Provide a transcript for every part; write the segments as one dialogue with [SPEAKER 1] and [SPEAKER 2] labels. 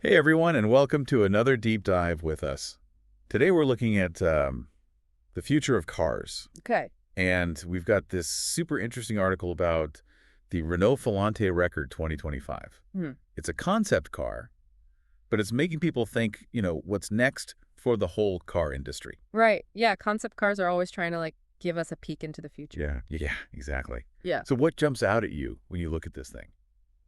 [SPEAKER 1] Hey everyone, and welcome to another deep dive with us. Today we're looking at the future of cars,
[SPEAKER 2] Okay.
[SPEAKER 1] and we've got this super interesting article about the Renault Filante Record 2025.
[SPEAKER 2] Hmm.
[SPEAKER 1] It's a concept car, but it's making people think, what's next for the whole car industry.
[SPEAKER 2] Right. Yeah. Concept cars are always trying to give us a peek into the future.
[SPEAKER 1] Yeah, exactly.
[SPEAKER 2] Yeah.
[SPEAKER 1] So what jumps out at you when you look at this thing?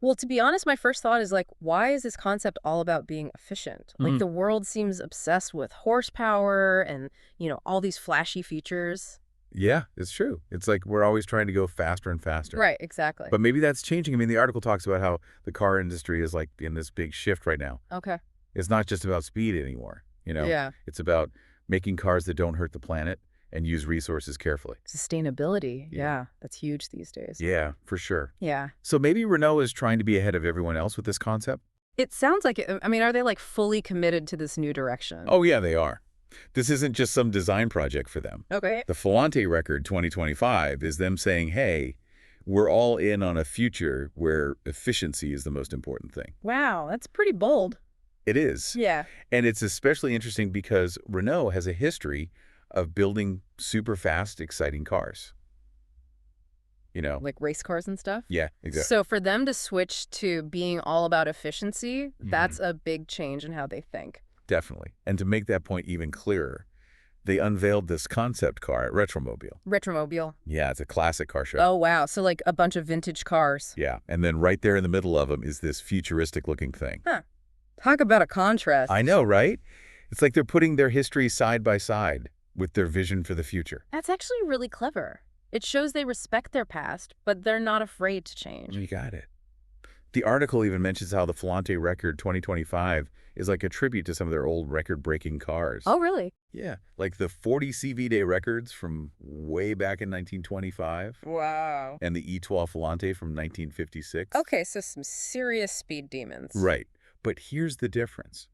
[SPEAKER 2] Well, to be honest, my first thought is why is this concept all about being efficient? Like
[SPEAKER 1] Mhm.
[SPEAKER 2] the world seems obsessed with horsepower and, all these flashy features.
[SPEAKER 1] Yeah, it's true. It's like we're always trying to go faster and faster.
[SPEAKER 2] Right. Exactly.
[SPEAKER 1] But maybe that's changing. I mean, the article talks about how the car industry is like in this big shift right now.
[SPEAKER 2] Okay.
[SPEAKER 1] It's not just about speed anymore.
[SPEAKER 2] Yeah.
[SPEAKER 1] It's about making cars that don't hurt the planet and use resources carefully.
[SPEAKER 2] Sustainability.
[SPEAKER 1] Yeah.
[SPEAKER 2] Yeah. That's huge these days.
[SPEAKER 1] Yeah, for sure.
[SPEAKER 2] Yeah.
[SPEAKER 1] So maybe Renault is trying to be ahead of everyone else with this concept?
[SPEAKER 2] It sounds like it. I mean, are they fully committed to this new direction?
[SPEAKER 1] Oh, yeah, they are. This isn't just some design project for them.
[SPEAKER 2] Okay.
[SPEAKER 1] The Filante Record 2025 is them saying, hey, we're all in on a future where efficiency is the most important thing.
[SPEAKER 2] Wow. That's pretty bold.
[SPEAKER 1] It is.
[SPEAKER 2] Yeah.
[SPEAKER 1] And it's especially interesting because Renault has a history of building super fast, exciting cars.
[SPEAKER 2] Like race cars and stuff?
[SPEAKER 1] Yeah, exactly.
[SPEAKER 2] So for them to switch to being all about efficiency, that's
[SPEAKER 1] Mhm.
[SPEAKER 2] a big change in how they think.
[SPEAKER 1] Definitely. And to make that point even clearer, they unveiled this concept car at Retromobile.
[SPEAKER 2] Retromobile.
[SPEAKER 1] Yeah, it's a classic car show.
[SPEAKER 2] Oh, wow. So a bunch of vintage cars.
[SPEAKER 1] Yeah, and then right there in the middle of them is this futuristic-looking thing.
[SPEAKER 2] Huh. Talk about a contrast.
[SPEAKER 1] I know, right? It's like they're putting their history side by side with their vision for the future.
[SPEAKER 2] That's actually really clever. It shows they respect their past, but they're not afraid to change.
[SPEAKER 1] You got it. The article even mentions how the Filante Record 2025 is like a tribute to some of their old record-breaking cars.
[SPEAKER 2] Oh, really?
[SPEAKER 1] Yeah, like the 40 CV day records from way back in 1925
[SPEAKER 2] Wow.
[SPEAKER 1] and the E12 Filante from 1956.
[SPEAKER 2] Okay, so some serious speed demons.
[SPEAKER 1] Right, but here's the difference.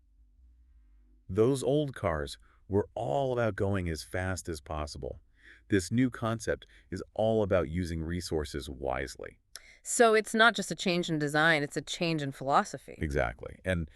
[SPEAKER 1] Those old cars were all about going as fast as possible. This new concept is all about using resources wisely.
[SPEAKER 2] So it's not just a change in design, it's a change in philosophy.
[SPEAKER 1] Exactly. And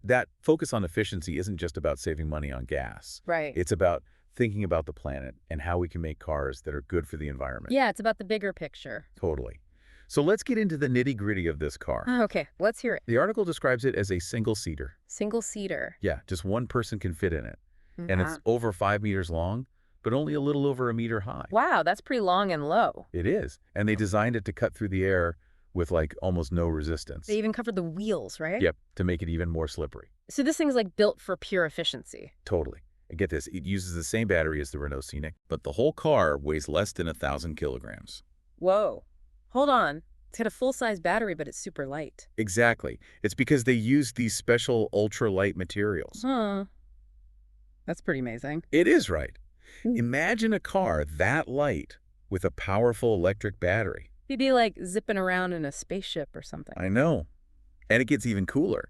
[SPEAKER 1] that focus on efficiency isn't just about saving money on gas.
[SPEAKER 2] Right.
[SPEAKER 1] It's about thinking about the planet and how we can make cars that are good for the environment.
[SPEAKER 2] Yeah, it's about the bigger picture.
[SPEAKER 1] Totally. So let's get into the nitty-gritty of this car.
[SPEAKER 2] Okay, let's hear it.
[SPEAKER 1] The article describes it as a single-seater.
[SPEAKER 2] Single-seater.
[SPEAKER 1] Yeah, just one person can fit in it. And
[SPEAKER 2] Wow.
[SPEAKER 1] it's over 5 meters long, but only a little over a meter high.
[SPEAKER 2] Wow, that's pretty long and low.
[SPEAKER 1] It is. And they designed it to cut through the air with like almost no resistance.
[SPEAKER 2] They even covered the wheels, right?
[SPEAKER 1] Yep, to make it even more slippery.
[SPEAKER 2] So this thing's built for pure efficiency.
[SPEAKER 1] Totally. And get this, it uses the same battery as the Renault Scenic, but the whole car weighs less than 1,000 kilograms.
[SPEAKER 2] Whoa. Hold on. It's got a full-size battery, but it's super light.
[SPEAKER 1] Exactly. It's because they use these special ultra-light materials.
[SPEAKER 2] Huh. That's pretty amazing.
[SPEAKER 1] It is right.
[SPEAKER 2] Hmm.
[SPEAKER 1] Imagine a car that light with a powerful electric battery.
[SPEAKER 2] You'd be zipping around in a spaceship or something.
[SPEAKER 1] I know. And it gets even cooler.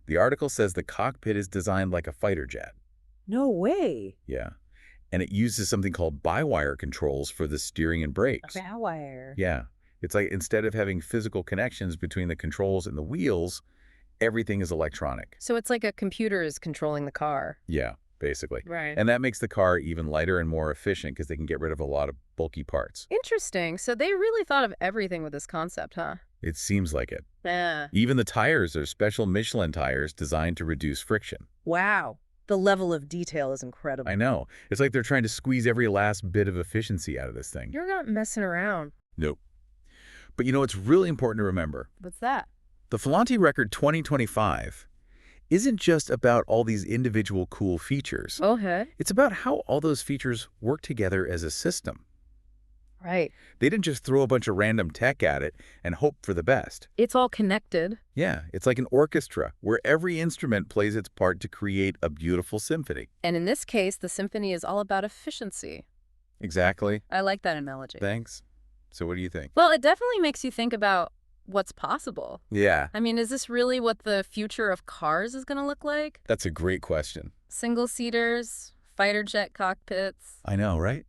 [SPEAKER 1] The article says the cockpit is designed like a fighter jet.
[SPEAKER 2] No way.
[SPEAKER 1] Yeah. And it uses something called by-wire controls for the steering and brakes.
[SPEAKER 2] Wire.
[SPEAKER 1] Yeah. It's like instead of having physical connections between the controls and the wheels, everything is electronic.
[SPEAKER 2] So it's like a computer is controlling the car.
[SPEAKER 1] Yeah, basically.
[SPEAKER 2] Right.
[SPEAKER 1] And that makes the car even lighter and more efficient because they can get rid of a lot of bulky parts.
[SPEAKER 2] Interesting. So they really thought of everything with this concept, huh?
[SPEAKER 1] It seems like it.
[SPEAKER 2] Yeah.
[SPEAKER 1] Even the tires are special Michelin tires designed to reduce friction.
[SPEAKER 2] Wow. The level of detail is incredible.
[SPEAKER 1] I know. It's like they're trying to squeeze every last bit of efficiency out of this thing.
[SPEAKER 2] You're not messing around.
[SPEAKER 1] Nope. But it's really important to remember.
[SPEAKER 2] What's that?
[SPEAKER 1] The Filante Record 2025 isn't just about all these individual cool features.
[SPEAKER 2] Okay.
[SPEAKER 1] It's about how all those features work together as a system.
[SPEAKER 2] Right.
[SPEAKER 1] They didn't just throw a bunch of random tech at it and hope for the best.
[SPEAKER 2] It's all connected.
[SPEAKER 1] Yeah, it's like an orchestra where every instrument plays its part to create a beautiful symphony.
[SPEAKER 2] And in this case, the symphony is all about efficiency.
[SPEAKER 1] Exactly.
[SPEAKER 2] I like that analogy.
[SPEAKER 1] Thanks. So what do you think?
[SPEAKER 2] Well, it definitely makes you think about what's possible.
[SPEAKER 1] Yeah,
[SPEAKER 2] I mean, is this really what the future of cars is going to look like?
[SPEAKER 1] that's a great question.
[SPEAKER 2] Single-seaters, fighter jet cockpits.
[SPEAKER 1] I know, right?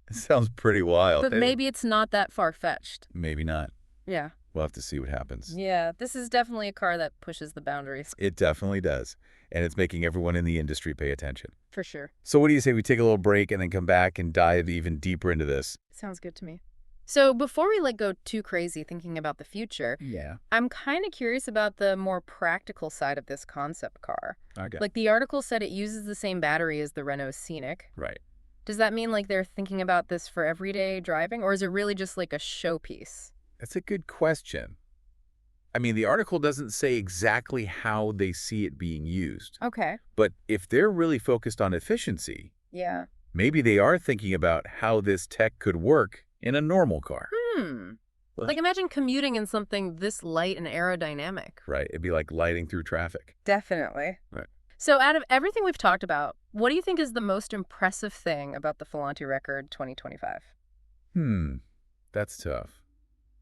[SPEAKER 1] It sounds pretty wild.
[SPEAKER 2] But maybe it's not that far-fetched.
[SPEAKER 1] Maybe not.
[SPEAKER 2] Yeah.
[SPEAKER 1] We'll have to see what happens.
[SPEAKER 2] Yeah, this is definitely a car that pushes the boundaries.
[SPEAKER 1] It definitely does. And it's making everyone in the industry pay attention.
[SPEAKER 2] For sure.
[SPEAKER 1] So what do you say we take a little break and then come back and dive even deeper into this?
[SPEAKER 2] Sounds good to me. So before we go too crazy thinking about the future,
[SPEAKER 1] Yeah.
[SPEAKER 2] I'm kind of curious about the more practical side of this concept car.
[SPEAKER 1] Okay.
[SPEAKER 2] Like the article said it uses the same battery as the Renault Scenic.
[SPEAKER 1] Right.
[SPEAKER 2] Does that mean they're thinking about this for everyday driving, or is it really just like a showpiece?
[SPEAKER 1] That's a good question. I mean, the article doesn't say exactly how they see it being used.
[SPEAKER 2] Okay.
[SPEAKER 1] But if they're really focused on efficiency,
[SPEAKER 2] Yeah.
[SPEAKER 1] maybe they are thinking about how this tech could work in a normal car.
[SPEAKER 2] Hmm.
[SPEAKER 1] Well,
[SPEAKER 2] Like imagine commuting in something this light and aerodynamic.
[SPEAKER 1] right. It'd be like lighting through traffic.
[SPEAKER 2] Definitely.
[SPEAKER 1] Right.
[SPEAKER 2] So out of everything we've talked about, what do you think is the most impressive thing about the Filante Record 2025?
[SPEAKER 1] That's tough.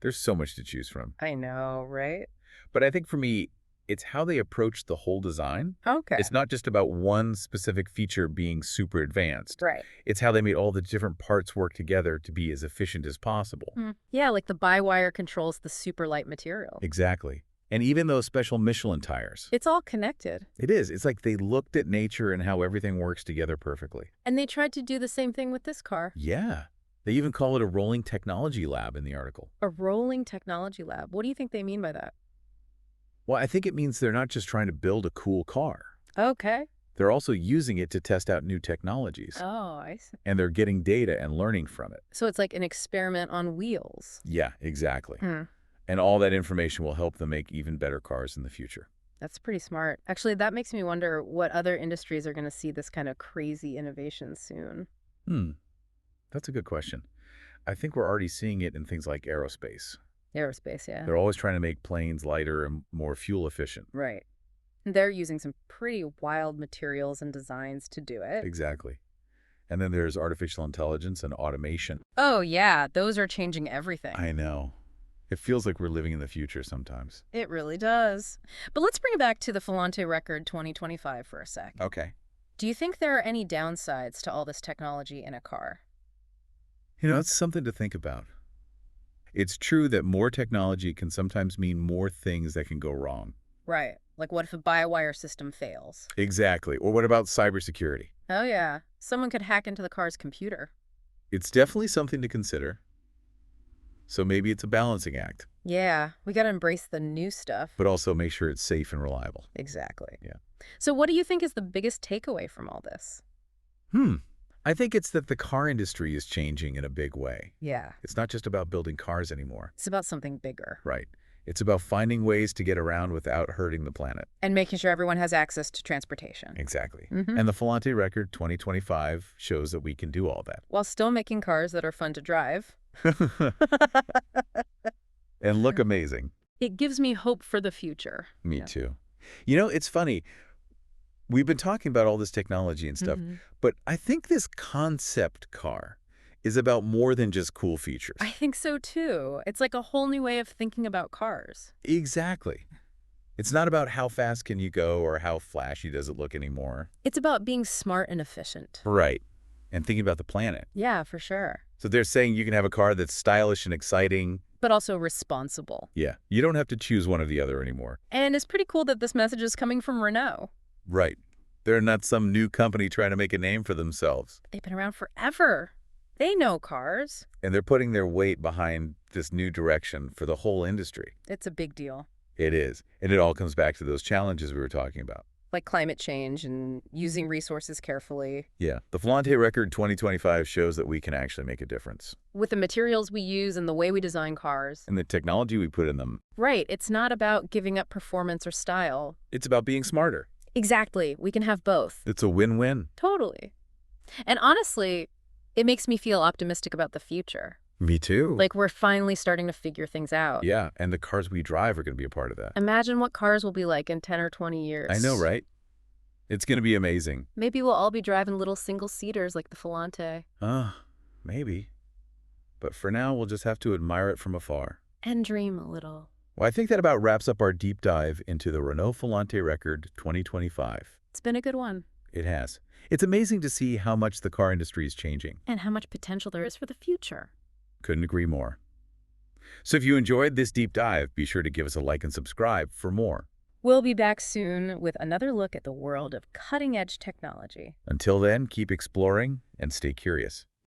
[SPEAKER 1] There's so much to choose from.
[SPEAKER 2] I know, right?
[SPEAKER 1] But I think for me, it's how they approach the whole design.
[SPEAKER 2] Okay.
[SPEAKER 1] It's not just about one specific feature being super advanced.
[SPEAKER 2] Right.
[SPEAKER 1] It's how they made all the different parts work together to be as efficient as possible.
[SPEAKER 2] Yeah, like the by-wire controls the super light material.
[SPEAKER 1] Exactly. And even those special Michelin tires.
[SPEAKER 2] It's all connected.
[SPEAKER 1] It is. It's like they looked at nature and how everything works together perfectly.
[SPEAKER 2] And they tried to do the same thing with this car.
[SPEAKER 1] Yeah. They even call it a rolling technology lab in the article.
[SPEAKER 2] A rolling technology lab. What do you think they mean by that?
[SPEAKER 1] Well, I think it means they're not just trying to build a cool car.
[SPEAKER 2] Okay.
[SPEAKER 1] They're also using it to test out new technologies.
[SPEAKER 2] Oh, I see.
[SPEAKER 1] And they're getting data and learning from it.
[SPEAKER 2] So it's like an experiment on wheels.
[SPEAKER 1] Yeah, exactly.
[SPEAKER 2] Hmm.
[SPEAKER 1] And all that information will help them make even better cars in the future.
[SPEAKER 2] That's pretty smart. Actually, that makes me wonder what other industries are going to see this kind of crazy innovation soon.
[SPEAKER 1] That's a good question. I think we're already seeing it in things like aerospace.
[SPEAKER 2] Aerospace, yeah.
[SPEAKER 1] They're always trying to make planes lighter and more fuel efficient.
[SPEAKER 2] Right. They're using some pretty wild materials and designs to do it.
[SPEAKER 1] Exactly. And then there's artificial intelligence and automation.
[SPEAKER 2] Oh, yeah. Those are changing everything.
[SPEAKER 1] I know. It feels like we're living in the future sometimes.
[SPEAKER 2] It really does. But let's bring it back to the Filante Record 2025 for a sec.
[SPEAKER 1] Okay.
[SPEAKER 2] Do you think there are any downsides to all this technology in a car?
[SPEAKER 1] You know, it's something to think about. It's true that more technology can sometimes mean more things that can go wrong.
[SPEAKER 2] Right. Like what if a by-wire system fails?
[SPEAKER 1] Exactly. Or what about cybersecurity?
[SPEAKER 2] Oh, yeah. Someone could hack into the car's computer.
[SPEAKER 1] It's definitely something to consider. So maybe it's a balancing act,
[SPEAKER 2] Yeah, we got to embrace the new stuff.
[SPEAKER 1] but also make sure it's safe and reliable.
[SPEAKER 2] Exactly.
[SPEAKER 1] Yeah.
[SPEAKER 2] So what do you think is the biggest takeaway from all this?
[SPEAKER 1] I think it's that the car industry is changing in a big way.
[SPEAKER 2] Yeah.
[SPEAKER 1] It's not just about building cars anymore.
[SPEAKER 2] It's about something bigger.
[SPEAKER 1] Right. It's about finding ways to get around without hurting the planet.
[SPEAKER 2] And making sure everyone has access to transportation.
[SPEAKER 1] Exactly.
[SPEAKER 2] Mhm.
[SPEAKER 1] And the Filante Record 2025 shows that we can do all that.
[SPEAKER 2] While still making cars that are fun to drive.
[SPEAKER 1] And look amazing.
[SPEAKER 2] It gives me hope for the future.
[SPEAKER 1] Me
[SPEAKER 2] Yeah.
[SPEAKER 1] too. You know, it's funny. We've been talking about all this technology and stuff, but I think this concept car is about more than just cool features.
[SPEAKER 2] I think so too. It's like a whole new way of thinking about cars.
[SPEAKER 1] Exactly. It's not about how fast can you go or how flashy does it look anymore.
[SPEAKER 2] It's about being smart and efficient.
[SPEAKER 1] Right. And thinking about the planet.
[SPEAKER 2] Yeah, for sure.
[SPEAKER 1] So they're saying you can have a car that's stylish and exciting.
[SPEAKER 2] But also responsible.
[SPEAKER 1] Yeah. You don't have to choose one or the other anymore.
[SPEAKER 2] And it's pretty cool that this message is coming from Renault.
[SPEAKER 1] Right. They're not some new company trying to make a name for themselves.
[SPEAKER 2] They've been around forever. They know cars.
[SPEAKER 1] And they're putting their weight behind this new direction for the whole industry.
[SPEAKER 2] It's a big deal.
[SPEAKER 1] It is. And it all comes back to those challenges we were talking about.
[SPEAKER 2] Like climate change and using resources carefully.
[SPEAKER 1] Yeah. The Filante Record 2025 shows that we can actually make a difference.
[SPEAKER 2] With the materials we use and the way we design cars.
[SPEAKER 1] And the technology we put in them.
[SPEAKER 2] Right. It's not about giving up performance or style.
[SPEAKER 1] It's about being smarter.
[SPEAKER 2] Exactly. We can have both.
[SPEAKER 1] It's a win-win.
[SPEAKER 2] Totally. And honestly, it makes me feel optimistic about the future.
[SPEAKER 1] Me too.
[SPEAKER 2] Like we're finally starting to figure things out.
[SPEAKER 1] Yeah, and the cars we drive are going to be a part of that.
[SPEAKER 2] Imagine what cars will be like in 10 or 20 years.
[SPEAKER 1] I know, right? It's going to be amazing.
[SPEAKER 2] Maybe we'll all be driving little single-seaters like the Filante.
[SPEAKER 1] Maybe. But for now, we'll just have to admire it from afar.
[SPEAKER 2] And dream a little.
[SPEAKER 1] Well, I think that about wraps up our deep dive into the Renault Filante Record 2025.
[SPEAKER 2] It's been a good one.
[SPEAKER 1] It has. It's amazing to see how much the car industry is changing.
[SPEAKER 2] And how much potential there is for the future.
[SPEAKER 1] Couldn't agree more. So if you enjoyed this deep dive, be sure to give us a like and subscribe for more.
[SPEAKER 2] We'll be back soon with another look at the world of cutting-edge technology.
[SPEAKER 1] Until then, keep exploring and stay curious.